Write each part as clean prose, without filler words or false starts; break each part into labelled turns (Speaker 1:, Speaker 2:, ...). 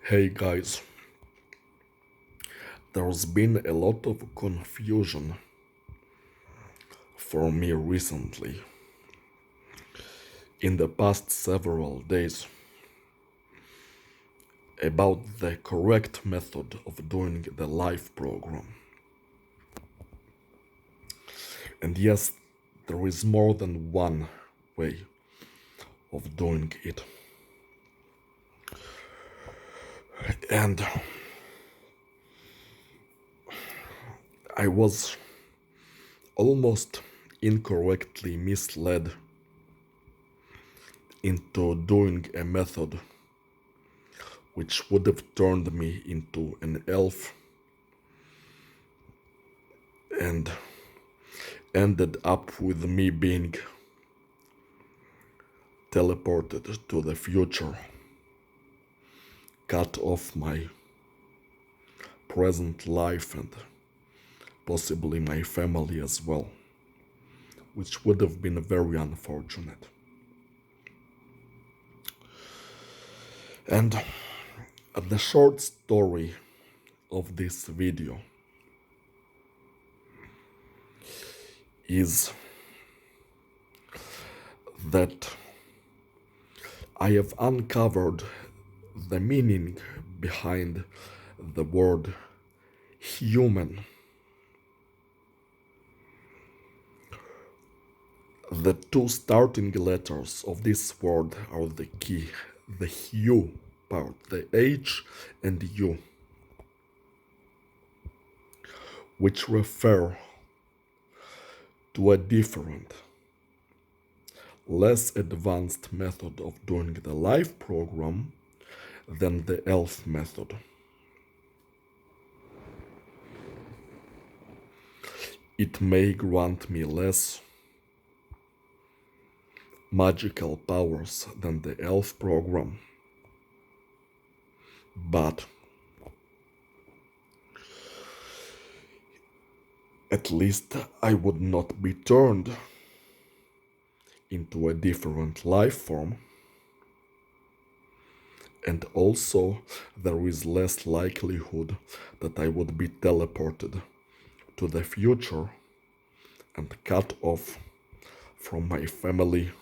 Speaker 1: Hey guys, there's been a lot of confusion for me recently in the past several days about the correct method of doing the live program. And yes, there is more than one way of doing it. And I was almost incorrectly misled into doing a method which would have turned me into an elf and ended up with me being teleported to the future, cut off my present life and possibly my family as well, which would have been very unfortunate. And the short story of this video is that I have uncovered the meaning behind the word human. The two starting letters of this word are the key, the U part, the H and U, which refer to a different, less advanced method of doing the live program than the ELF method. It may grant me less magical powers than the ELF program, but at least I would not be turned into a different life form, and also there is less likelihood that I would be teleported to the future and cut off from my family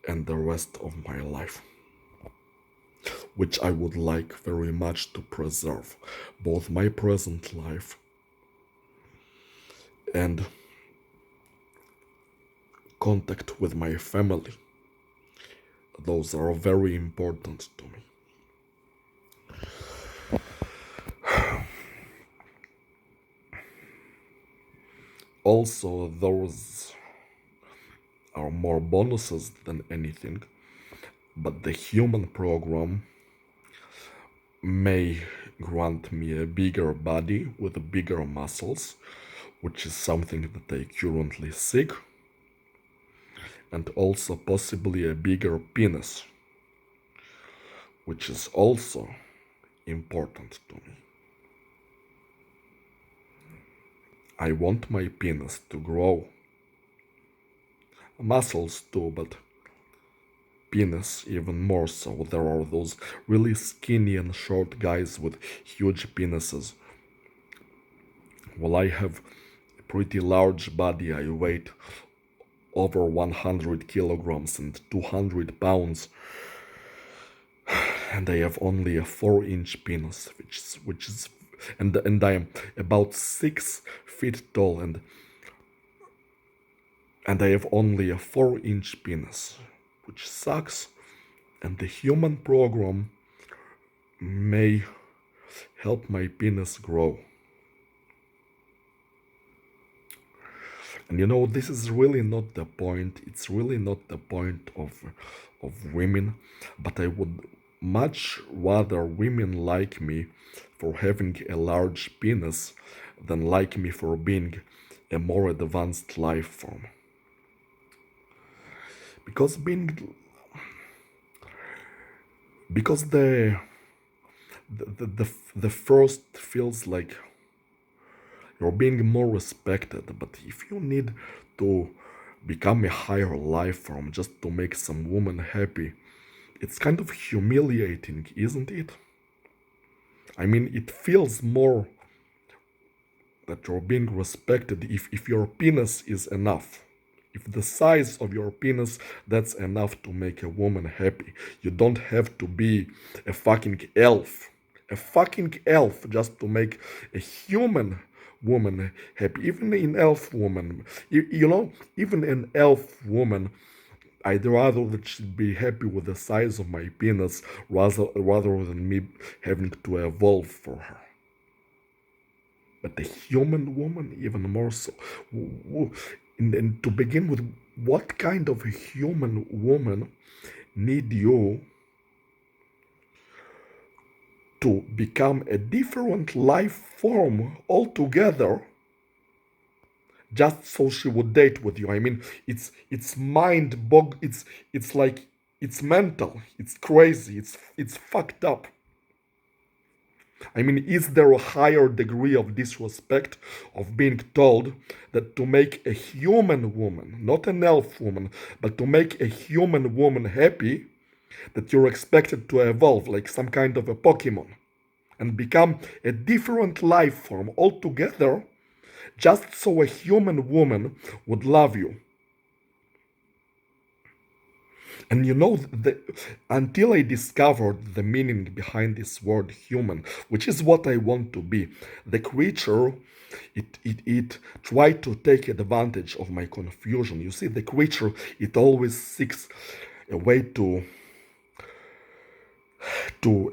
Speaker 1: and the rest of my life, which I would like very much to preserve, both my present life and contact with my family. Those are very important to me. Also, those are more bonuses than anything, but the human program may grant me a bigger body with bigger muscles, which is something that I currently seek, and also possibly a bigger penis, which is also important to me. I want my penis to grow. Muscles too, but penis even more so. There are those really skinny and short guys with huge penises. While I have a pretty large body, I weigh over 100 kilograms and 200 pounds, and I have only a 4-inch penis, and I am about 6 feet tall, and I have only a 4-inch penis, which sucks. And the human program may help my penis grow. And this is really not the point. It's really not the point of women, but I would much rather women like me for having a large penis than like me for being a more advanced life form. Because the first feels like you're being more respected, but if you need to become a higher life form just to make some woman happy, it's kind of humiliating, isn't it? I mean, it feels more that you're being respected if your penis is enough. If the size of your penis, that's enough to make a woman happy. You don't have to be a fucking elf. A fucking elf just to make a human woman happy. Even an elf woman, even an elf woman, I'd rather that she'd be happy with the size of my penis rather than me having to evolve for her. But the human woman, even more so. And to begin with, what kind of a human woman need you to become a different life form altogether just so she would date with you? I mean, it's mind bog. It's like it's mental. It's crazy. It's fucked up. I mean, is there a higher degree of disrespect of being told that to make a human woman, not an elf woman, but to make a human woman happy, that you're expected to evolve like some kind of a Pokemon and become a different life form altogether just so a human woman would love you? And until I discovered the meaning behind this word human, which is what I want to be, the creature, it tried to take advantage of my confusion. You see, the creature, it always seeks a way to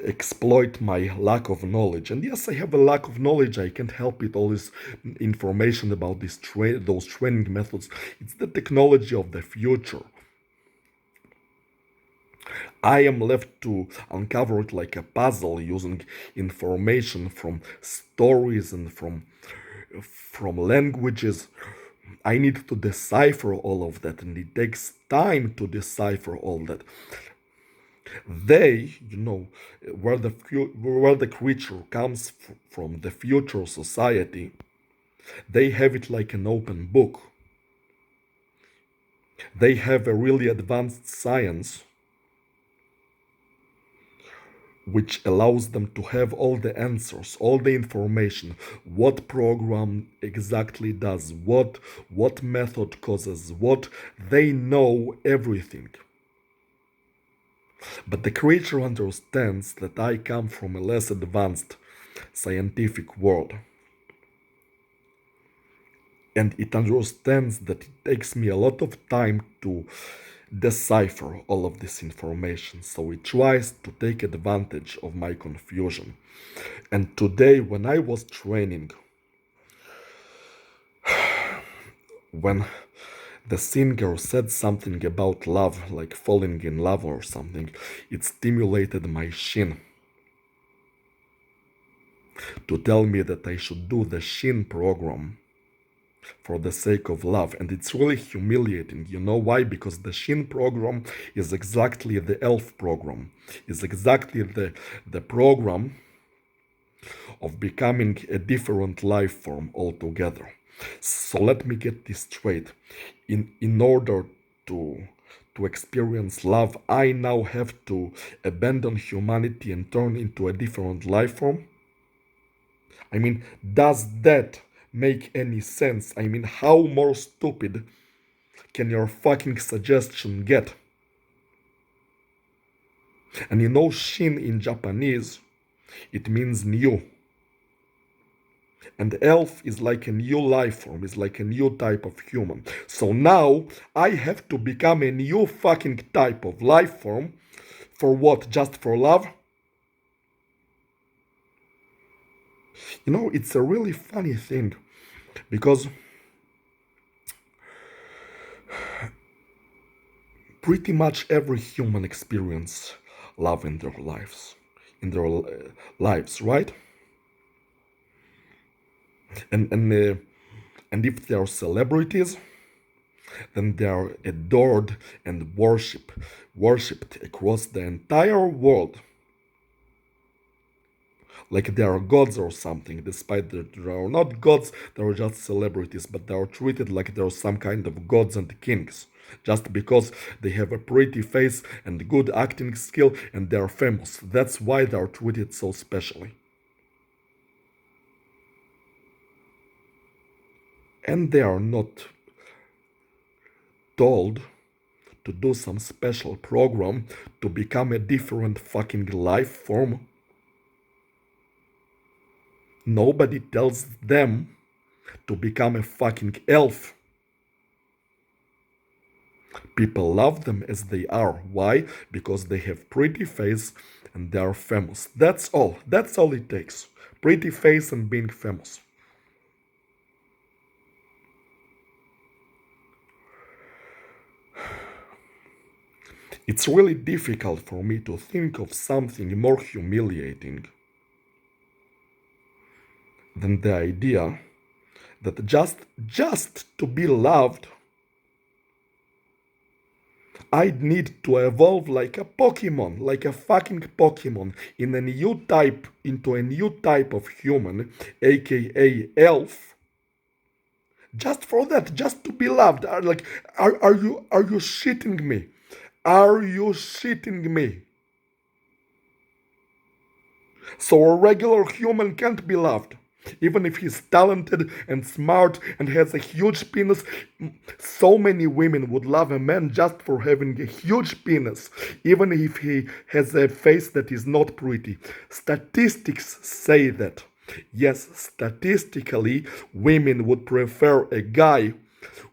Speaker 1: exploit my lack of knowledge. And yes, I have a lack of knowledge. I can't help it. All this information about those training methods. It's the technology of the future. I am left to uncover it like a puzzle using information from stories and from languages. I need to decipher all of that, and it takes time to decipher all that. They, where the creature comes from, the future society, they have it like an open book. They have a really advanced science which allows them to have all the answers, all the information, what program exactly does what method causes what. They know everything. But the creature understands that I come from a less advanced scientific world. And it understands that it takes me a lot of time to decipher all of this information. So it tries to take advantage of my confusion. And today, when I was training, when the singer said something about love, like falling in love or something, it stimulated my shin to tell me that I should do the shin program for the sake of love. And it's really humiliating. You know why? Because the shin program is exactly the elf program, is exactly the program of becoming a different life form altogether. So let me get this straight. In order to experience love, I now have to abandon humanity and turn into a different life form? I mean, does that make any sense? I mean, how more stupid can your fucking suggestion get? And you know, Shin in Japanese, it means new. And elf is like a new life form, is like a new type of human. So now I have to become a new fucking type of life form. For what? Just for love? You know, it's a really funny thing because pretty much every human experience love in their lives, lives, right? And if they are celebrities, then they are adored and worshipped across the entire world, like they are gods or something, despite that they are not gods, they are just celebrities, but they are treated like they are some kind of gods and kings, just because they have a pretty face and good acting skill and they are famous. That's why they are treated so specially. and they are not told to do some special program to become a different fucking life form. Nobody tells them to become a fucking elf. People love them as they are. Why? Because they have pretty face and they are famous. That's all. That's all it takes. Pretty face and being famous. It's really difficult for me to think of something more humiliating than the idea that just to be loved, I'd need to evolve like a Pokemon, like a fucking Pokemon, into a new type of human, aka elf. Just for that, just to be loved. Are you shitting me? Are you shitting me? So a regular human can't be loved. Even if he's talented and smart and has a huge penis, so many women would love a man just for having a huge penis, even if he has a face that is not pretty. Statistics say that. Yes, statistically, women would prefer a guy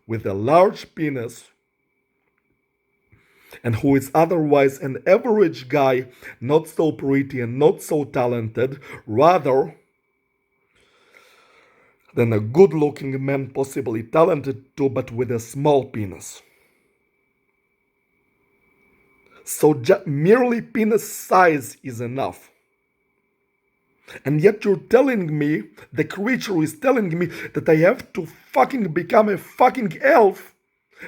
Speaker 1: with a large penis and who is otherwise an average guy, not so pretty and not so talented, rather than a good looking man, possibly talented too, but with a small penis. So merely penis size is enough. And yet you're telling me, the creature is telling me that I have to fucking become a fucking elf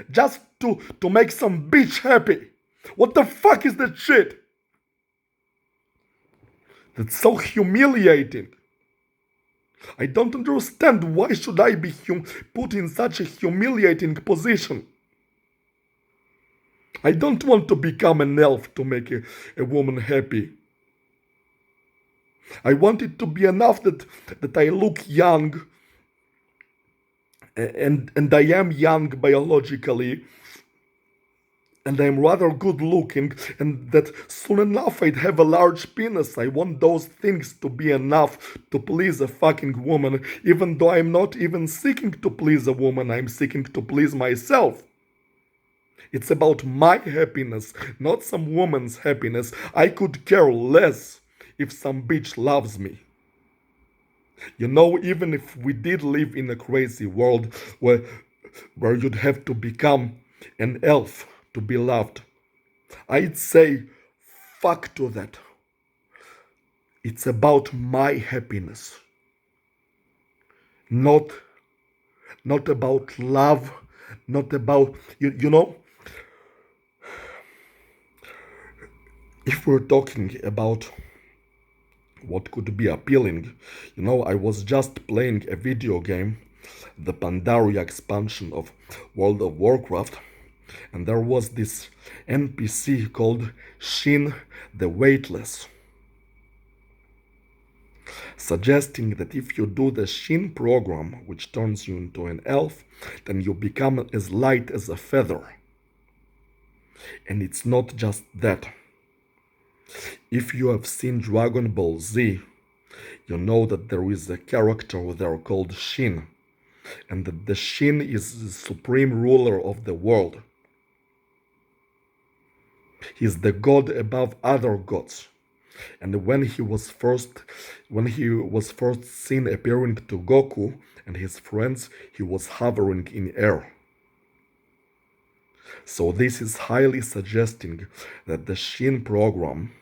Speaker 1: just to make some bitch happy. What the fuck is that shit? That's so humiliating. I don't understand why should I be put in such a humiliating position. I don't want to become an elf to make a woman happy. I want it to be enough that I look young, and I am young biologically, and I'm rather good looking, and that soon enough I'd have a large penis. I want those things to be enough to please a fucking woman, even though I'm not even seeking to please a woman, I'm seeking to please myself. It's about my happiness, not some woman's happiness. I could care less if some bitch loves me. You know, even if we did live in a crazy world where you'd have to become an elf to be loved, I'd say fuck to that. It's about my happiness. Not not about love, not about you know, if we're talking about what could be appealing, you know, I was just playing a video game, the Pandaria expansion of World of Warcraft, and there was this NPC called Shin the Weightless, suggesting that if you do the Shin program, which turns you into an elf, then you become as light as a feather. And it's not just that. If you have seen Dragon Ball Z, you know that there is a character there called Shin, and that the Shin is the supreme ruler of the world. He's the god above other gods. And when he was first seen appearing to Goku and his friends, he was hovering in air. So this is highly suggesting that the Shin program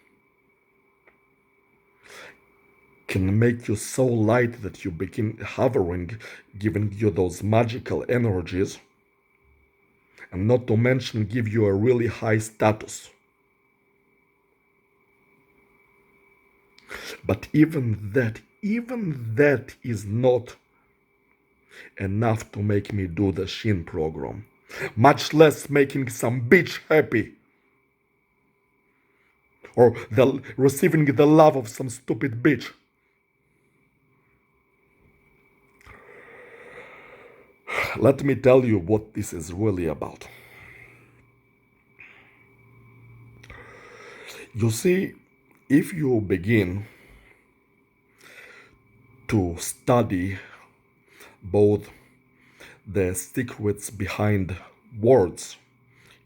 Speaker 1: can make you so light that you begin hovering, giving you those magical energies, and not to mention give you a really high status. But even that is not enough to make me do the Shin program, much less making some bitch happy, or receiving the love of some stupid bitch. Let me tell you what this is really about. You see, if you begin to study both the secrets behind words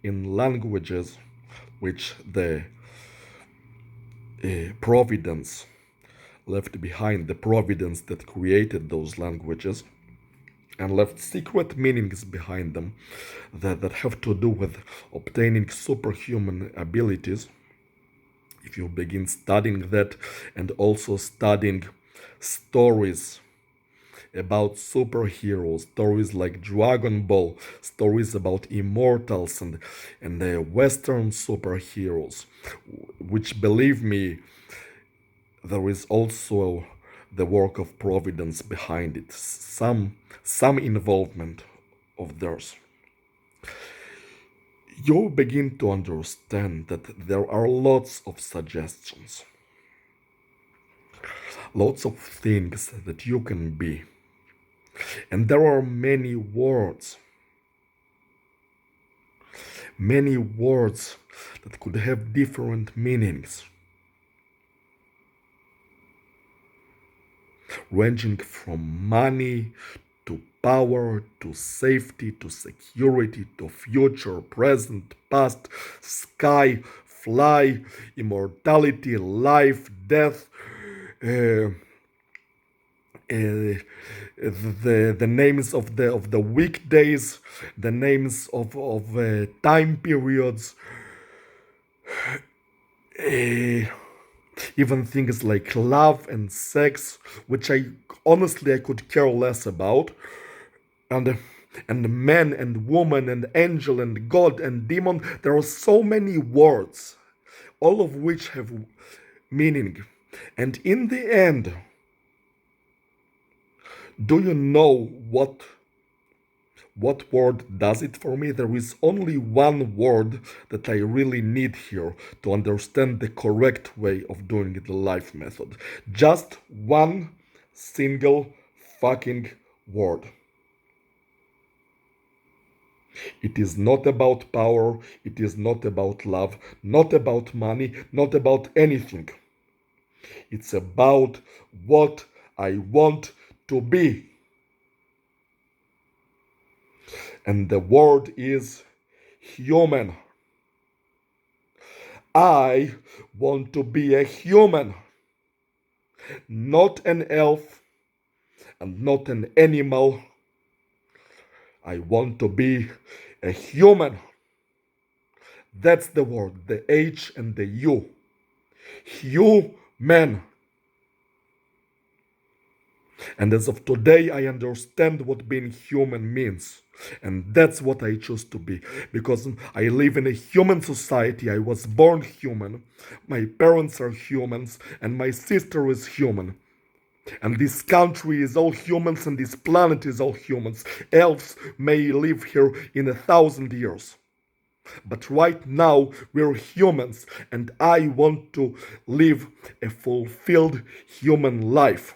Speaker 1: in languages which the providence left behind, the providence that created those languages, and left secret meanings behind them that have to do with obtaining superhuman abilities. If you begin studying that and also studying stories about superheroes, stories like Dragon Ball, stories about immortals and the Western superheroes, which, believe me, there is also the work of providence behind it, some involvement of theirs. You begin to understand that there are lots of suggestions, lots of things that you can be. And there are many words that could have different meanings, ranging from money to power to safety to security to future, present, past, sky, fly, immortality, life, death, uh, the names of the weekdays, the names of time periods, uh, even things like love and sex, which I honestly I could care less about, and and man and woman and angel and God and demon. There are so many words, all of which have meaning, and in the end, do you know what word does it for me? There is only one word that I really need here to understand the correct way of doing the life method. Just one single fucking word. It is not about power, it is not about love, not about money, not about anything. It's about what I want to be. And the word is human. I want to be a human, not an elf and not an animal. I want to be a human. That's the word, the H and the U. Human. And as of today, I understand what being human means. And that's what I choose to be. Because I live in a human society. I was born human. My parents are humans. And my sister is human. And this country is all humans. And this planet is all humans. Elves may live here in 1,000 years. But right now, we're humans. And I want to live a fulfilled human life.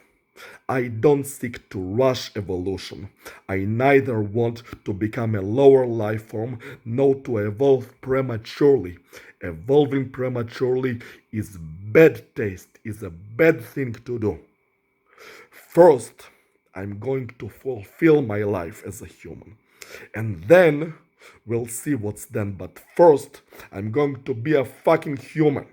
Speaker 1: I don't seek to rush evolution. I neither want to become a lower life form nor to evolve prematurely. Evolving prematurely is bad taste, is a bad thing to do. First, I'm going to fulfill my life as a human. And then we'll see what's then. But first, I'm going to be a fucking human.